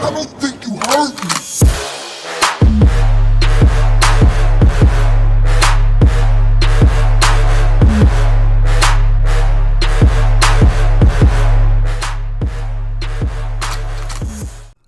I don't think you heard me.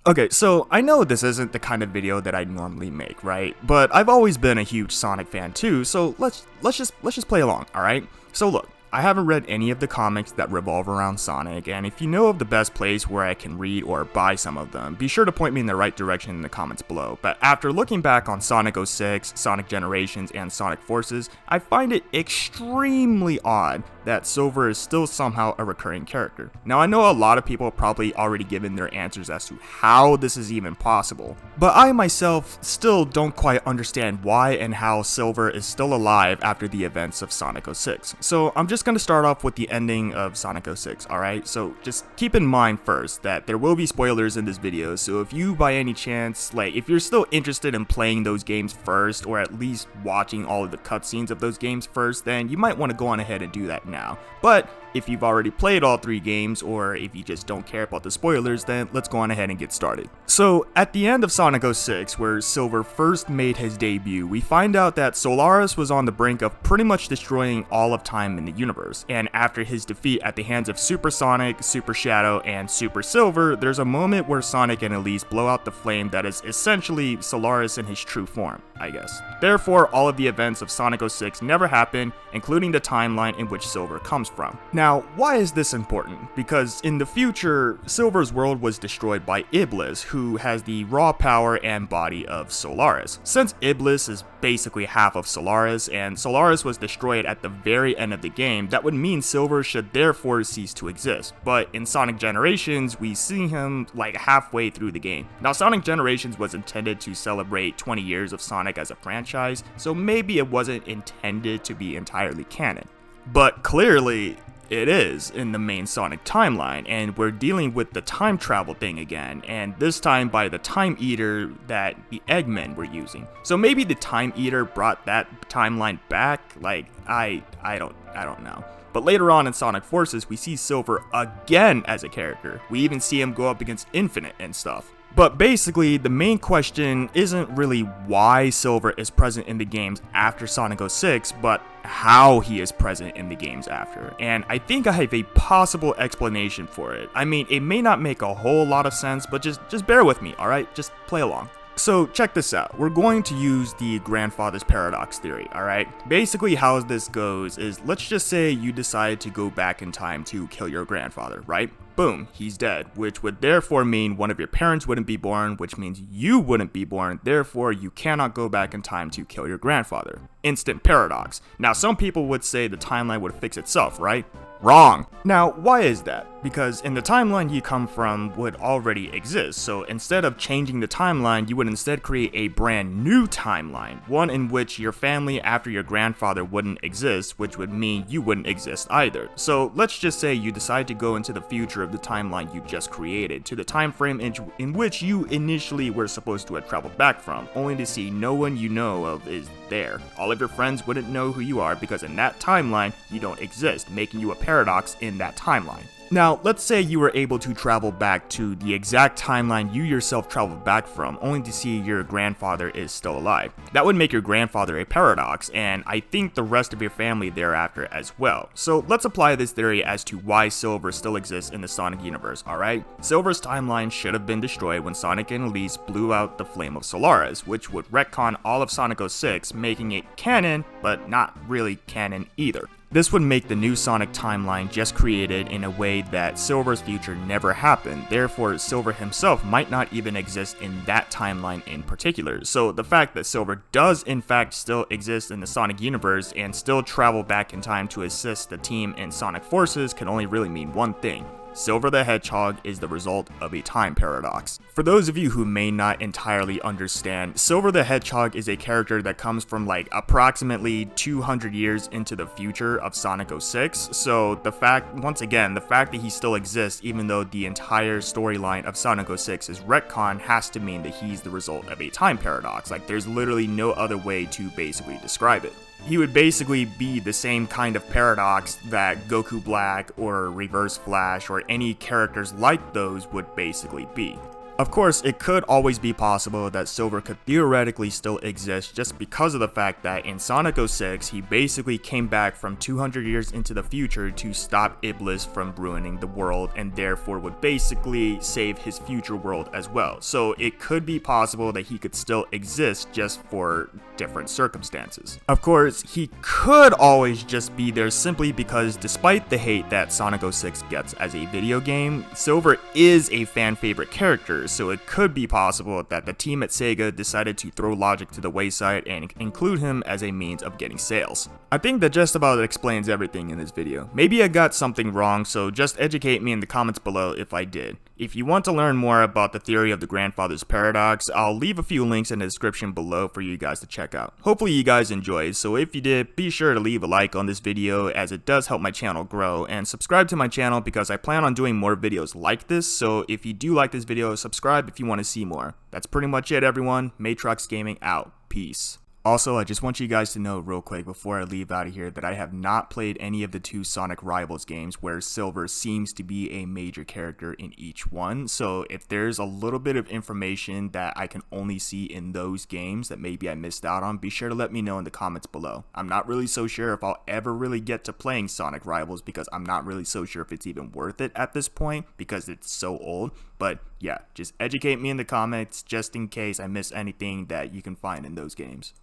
Okay, so I know this isn't the kind of video that I normally make, right? But I've always been a huge Sonic fan too, so let's just play along, alright? So look, I haven't read any of the comics that revolve around Sonic, and if you know of the best place where I can read or buy some of them, be sure to point me in the right direction in the comments below. But after looking back on Sonic 06, Sonic Generations, and Sonic Forces, I find it extremely odd that Silver is still somehow a recurring character. Now I know a lot of people have probably already given their answers as to how this is even possible, but I myself still don't quite understand why and how Silver is still alive after the events of Sonic 06. So I'm just gonna start off with the ending of Sonic 06, alright? So just keep in mind first that there will be spoilers in this video, so if you by any chance, if you're still interested in playing those games first, or at least watching all of the cutscenes of those games first, then you might want to go on ahead and do that now. But if you've already played all 3 games, or if you just don't care about the spoilers, then let's go on ahead and get started. So at the end of Sonic 06, where Silver first made his debut, we find out that Solaris was on the brink of pretty much destroying all of time in the universe, and after his defeat at the hands of Super Sonic, Super Shadow, and Super Silver, there's a moment where Sonic and Elise blow out the flame that is essentially Solaris in his true form, I guess. Therefore, all of the events of Sonic 06 never happen, including the timeline in which Silver comes from. Now, why is this important? Because in the future, Silver's world was destroyed by Iblis, who has the raw power and body of Solaris. Since Iblis is basically half of Solaris, and Solaris was destroyed at the very end of the game, that would mean Silver should therefore cease to exist. But in Sonic Generations, we see him halfway through the game. Now, Sonic Generations was intended to celebrate 20 years of Sonic as a franchise, so maybe it wasn't intended to be entirely canon. But clearly, it is in the main Sonic timeline, and we're dealing with the time travel thing again, and this time by the Time Eater that the Eggmen were using. So maybe the Time Eater brought that timeline back? I don't know. But later on in Sonic Forces, we see Silver again as a character. We even see him go up against Infinite and stuff. But basically, the main question isn't really why Silver is present in the games after Sonic 06, but how he is present in the games after. And I think I have a possible explanation for it. I mean, it may not make a whole lot of sense, but just bear with me, alright? Just play along. So check this out, we're going to use the grandfather's paradox theory, alright? Basically how this goes is, let's just say you decide to go back in time to kill your grandfather, right? Boom, he's dead, which would therefore mean one of your parents wouldn't be born, which means you wouldn't be born, therefore you cannot go back in time to kill your grandfather. Instant paradox. Now some people would say the timeline would fix itself, right? Wrong. Now, why is that? Because in the timeline you come from would already exist, so instead of changing the timeline, you would instead create a brand new timeline, one in which your family after your grandfather wouldn't exist, which would mean you wouldn't exist either. So let's just say you decide to go into the future of the timeline you just created, to the time frame in which you initially were supposed to have traveled back from, only to see no one you know of is there. All of your friends wouldn't know who you are because in that timeline, you don't exist, making you a paradox in that timeline. Now, let's say you were able to travel back to the exact timeline you yourself traveled back from, only to see your grandfather is still alive. That would make your grandfather a paradox, and I think the rest of your family thereafter as well. So let's apply this theory as to why Silver still exists in the Sonic universe, alright? Silver's timeline should have been destroyed when Sonic and Elise blew out the flame of Solaris, which would retcon all of Sonic 06, making it canon, but not really canon either. This would make the new Sonic timeline just created in a way that Silver's future never happened, therefore Silver himself might not even exist in that timeline in particular. So the fact that Silver does in fact still exist in the Sonic universe and still travel back in time to assist the team in Sonic Forces can only really mean one thing. Silver the Hedgehog is the result of a time paradox. For those of you who may not entirely understand, Silver the Hedgehog is a character that comes from approximately 200 years into the future of Sonic 06, so the fact that he still exists even though the entire storyline of Sonic 06 is retcon has to mean that he's the result of a time paradox. There's literally no other way to basically describe it. He would basically be the same kind of paradox that Goku Black or Reverse Flash or any characters like those would basically be. Of course, it could always be possible that Silver could theoretically still exist just because of the fact that in Sonic 06, he basically came back from 200 years into the future to stop Iblis from ruining the world and therefore would basically save his future world as well. So it could be possible that he could still exist just for different circumstances. Of course, he could always just be there simply because despite the hate that Sonic 06 gets as a video game, Silver is a fan favorite character. So it could be possible that the team at Sega decided to throw logic to the wayside and include him as a means of getting sales. I think that just about explains everything in this video. Maybe I got something wrong, so just educate me in the comments below if I did. If you want to learn more about the theory of the grandfather's paradox, I'll leave a few links in the description below for you guys to check out. Hopefully you guys enjoyed, so if you did, be sure to leave a like on this video as it does help my channel grow, and subscribe to my channel because I plan on doing more videos like this, so if you do like this video, subscribe if you want to see more. That's pretty much it, everyone. Matrox Gaming out. Peace. Also, I just want you guys to know real quick before I leave out of here that I have not played any of the two Sonic Rivals games where Silver seems to be a major character in each one. So if there's a little bit of information that I can only see in those games that maybe I missed out on, be sure to let me know in the comments below. I'm not really so sure if I'll ever really get to playing Sonic Rivals because I'm not really so sure if it's even worth it at this point because it's so old. But yeah, just educate me in the comments just in case I miss anything that you can find in those games.